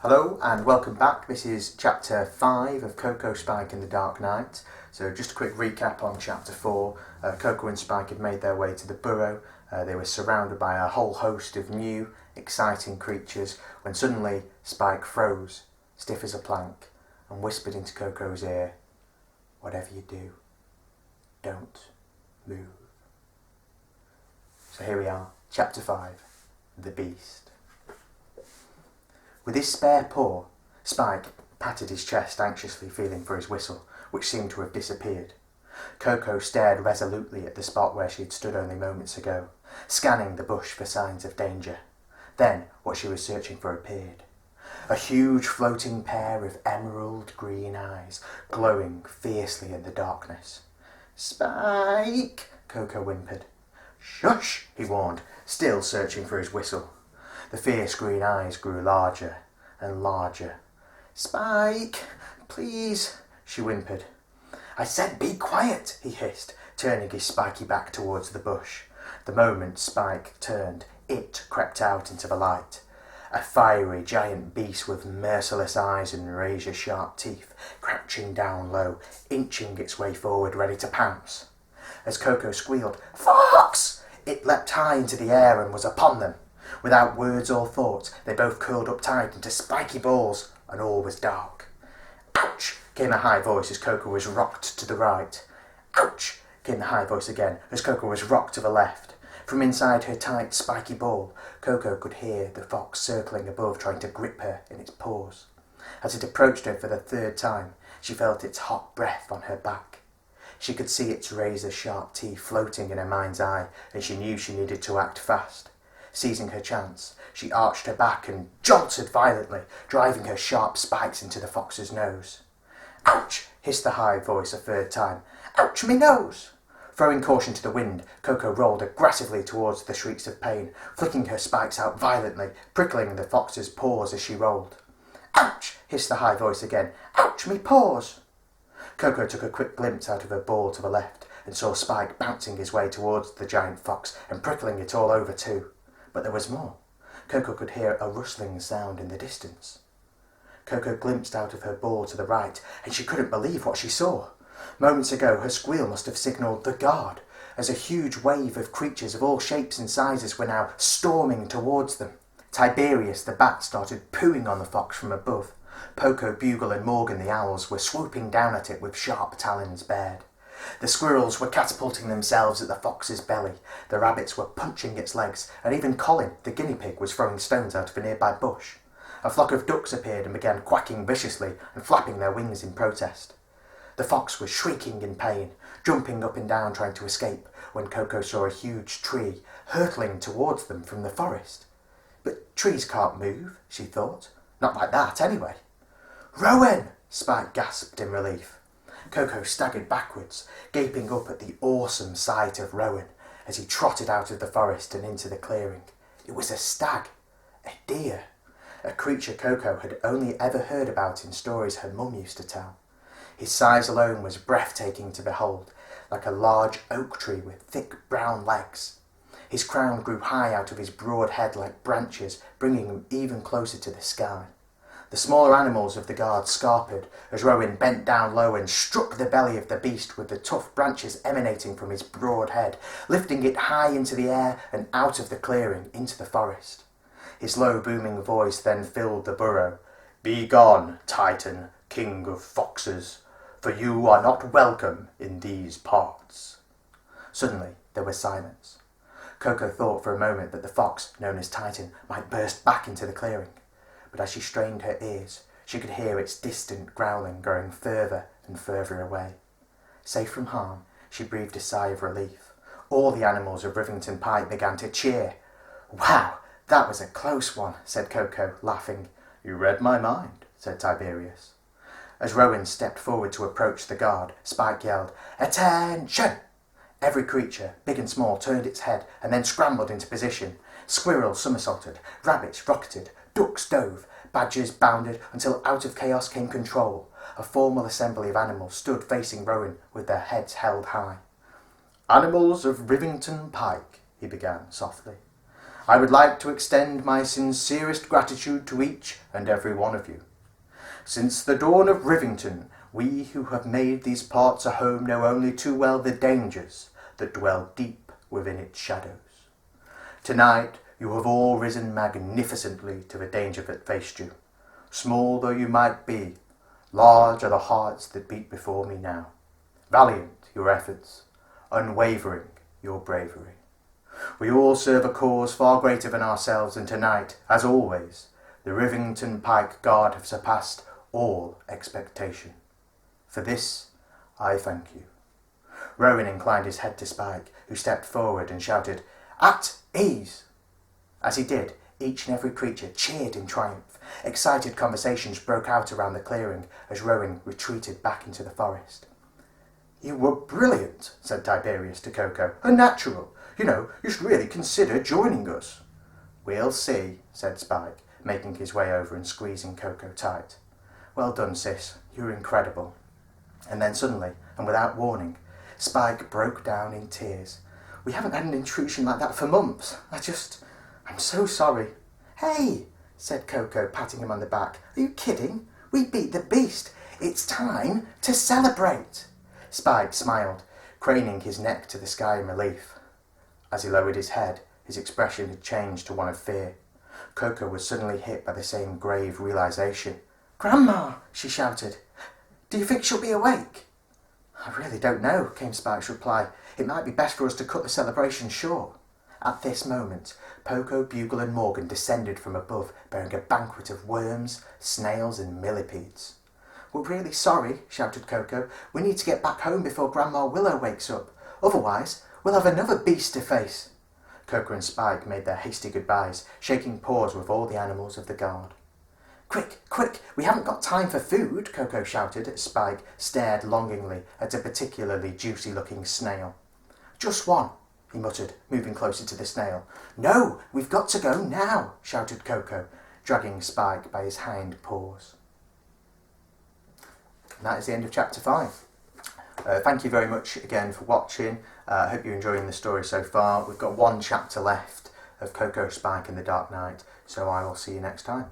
Hello and welcome back. This is chapter 5 of Coco, Spike and the Dark Knight. So just a quick recap on chapter 4. Coco and Spike had made their way to the burrow. They were surrounded by a whole host of new, exciting creatures when suddenly Spike froze, stiff as a plank, and whispered into Coco's ear, "Whatever you do, don't move." So here we are, chapter 5, The Beast. With his spare paw, Spike patted his chest anxiously, feeling for his whistle, which seemed to have disappeared. Coco stared resolutely at the spot where she had stood only moments ago, scanning the bush for signs of danger. Then what she was searching for appeared. A huge floating pair of emerald green eyes, glowing fiercely in the darkness. "Spike!" Coco whimpered. "Shush!" he warned, still searching for his whistle. The fierce green eyes grew larger and larger. "Spike, please," she whimpered. "I said be quiet," he hissed, turning his spiky back towards the bush. The moment Spike turned, it crept out into the light. A fiery giant beast with merciless eyes and razor-sharp teeth, crouching down low, inching its way forward, ready to pounce. As Coco squealed, "Fox!" it leapt high into the air and was upon them. Without words or thought, they both curled up tight into spiky balls, and all was dark. "Ouch!" came a high voice as Coco was rocked to the right. "Ouch!" came the high voice again as Coco was rocked to the left. From inside her tight, spiky ball, Coco could hear the fox circling above, trying to grip her in its paws. As it approached her for the third time, she felt its hot breath on her back. She could see its razor-sharp teeth floating in her mind's eye, and she knew she needed to act fast. Seizing her chance, she arched her back and jolted violently, driving her sharp spikes into the fox's nose. "Ouch!" hissed the high voice a third time. "Ouch, me nose!" Throwing caution to the wind, Coco rolled aggressively towards the shrieks of pain, flicking her spikes out violently, prickling the fox's paws as she rolled. "Ouch!" hissed the high voice again. "Ouch, me paws!" Coco took a quick glimpse out of her ball to the left and saw Spike bouncing his way towards the giant fox and prickling it all over too. But there was more. Coco could hear a rustling sound in the distance. Coco glimpsed out of her ball to the right, and she couldn't believe what she saw. Moments ago, her squeal must have signalled the guard, as a huge wave of creatures of all shapes and sizes were now storming towards them. Tiberius the bat started pooing on the fox from above. Poco, Bugle and Morgan the owls were swooping down at it with sharp talons bared. The squirrels were catapulting themselves at the fox's belly, the rabbits were punching its legs, and even Colin, the guinea pig, was throwing stones out of a nearby bush. A flock of ducks appeared and began quacking viciously and flapping their wings in protest. The fox was shrieking in pain, jumping up and down trying to escape, when Coco saw a huge tree hurtling towards them from the forest. "But trees can't move," she thought. "Not like that, anyway." "Rowan!" Spike gasped in relief. Coco staggered backwards, gaping up at the awesome sight of Rowan as he trotted out of the forest and into the clearing. It was a stag, a deer, a creature Coco had only ever heard about in stories her mum used to tell. His size alone was breathtaking to behold, like a large oak tree with thick brown legs. His crown grew high out of his broad head like branches, bringing him even closer to the sky. The smaller animals of the guard scarpered as Rowan bent down low and struck the belly of the beast with the tough branches emanating from his broad head, lifting it high into the air and out of the clearing into the forest. His low booming voice then filled the burrow. "Be gone, Titan, king of foxes, for you are not welcome in these parts." Suddenly there was silence. Coco thought for a moment that the fox, known as Titan, might burst back into the clearing. But as she strained her ears, she could hear its distant growling growing further and further away. Safe from harm, she breathed a sigh of relief. All the animals of Rivington Pike began to cheer. "Wow, that was a close one," said Coco, laughing. "You read my mind," said Tiberius. As Rowan stepped forward to approach the guard, Spike yelled, "Attention!" Every creature, big and small, turned its head and then scrambled into position. Squirrels somersaulted, rabbits rocketed, ducks dove, badgers bounded, until out of chaos came control. A formal assembly of animals stood facing Rowan with their heads held high. "Animals of Rivington Pike," he began softly. I would like to extend my sincerest gratitude to each and every one of you. Since the dawn of Rivington, we who have made these parts a home know only too well the dangers that dwell deep within its shadows. Tonight, you have all risen magnificently to the danger that faced you. Small though you might be, large are the hearts that beat before me now. Valiant your efforts, unwavering your bravery. We all serve a cause far greater than ourselves, and tonight, as always, the Rivington Pike Guard have surpassed all expectation. For this, I thank you. Rowan inclined his head to Spike, who stepped forward and shouted, "At ease!" As he did, each and every creature cheered in triumph. Excited conversations broke out around the clearing as Rowan retreated back into the forest. "You were brilliant," said Tiberius to Coco. "Unnatural. You should really consider joining us." "We'll see," said Spike, making his way over and squeezing Coco tight. "Well done, sis. You were incredible." And then suddenly, and without warning, Spike broke down in tears. "We haven't had an intrusion like that for months. I'm so sorry." "Hey," said Coco, patting him on the back. "Are you kidding? We beat the beast. It's time to celebrate." Spike smiled, craning his neck to the sky in relief. As he lowered his head, his expression had changed to one of fear. Coco was suddenly hit by the same grave realization. "Grandma!" she shouted. "Do you think she'll be awake?" "I really don't know," came Spike's reply. "It might be best for us to cut the celebration short." At this moment, Poco, Bugle and Morgan descended from above, bearing a banquet of worms, snails and millipedes. "We're really sorry," shouted Coco. "We need to get back home before Grandma Willow wakes up. Otherwise, we'll have another beast to face." Coco and Spike made their hasty goodbyes, shaking paws with all the animals of the guard. "Quick, quick, we haven't got time for food," Coco shouted as Spike stared longingly at a particularly juicy-looking snail. "Just one," he muttered, moving closer to the snail. "No, we've got to go now," shouted Coco, dragging Spike by his hind paws. And that is the end of chapter 5. Thank you very much again for watching. I hope you're enjoying the story so far. We've got one chapter left of Coco, Spike and the Dark Knight, so I will see you next time.